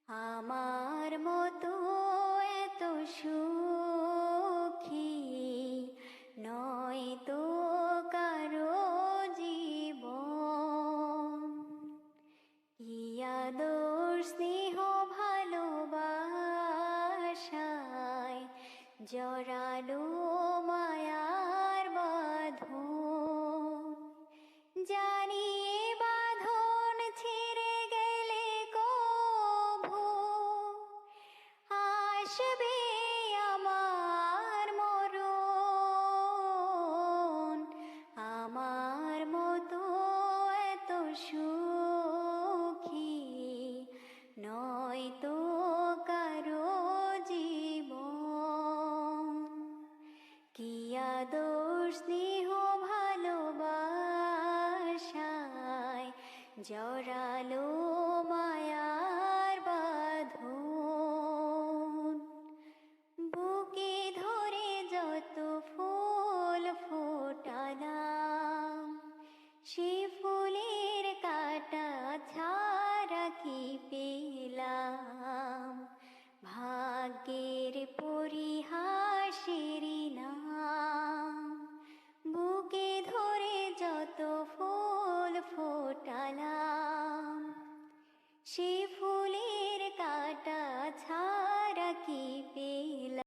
আমার মতো এত সুখী নয় তো কারো জীবন। কি আদর স্নেহ ভালোবাসায় জড়ালো মায়ার বাঁধন। জানি এ বাঁধন ছিঁড়ে গেলে কভু আসবে আমার মরণ। আমার মতো এত সুখী নয় তো কারো জীবন। কি আদর স্নেহ ভালোবাসায় জড়ালো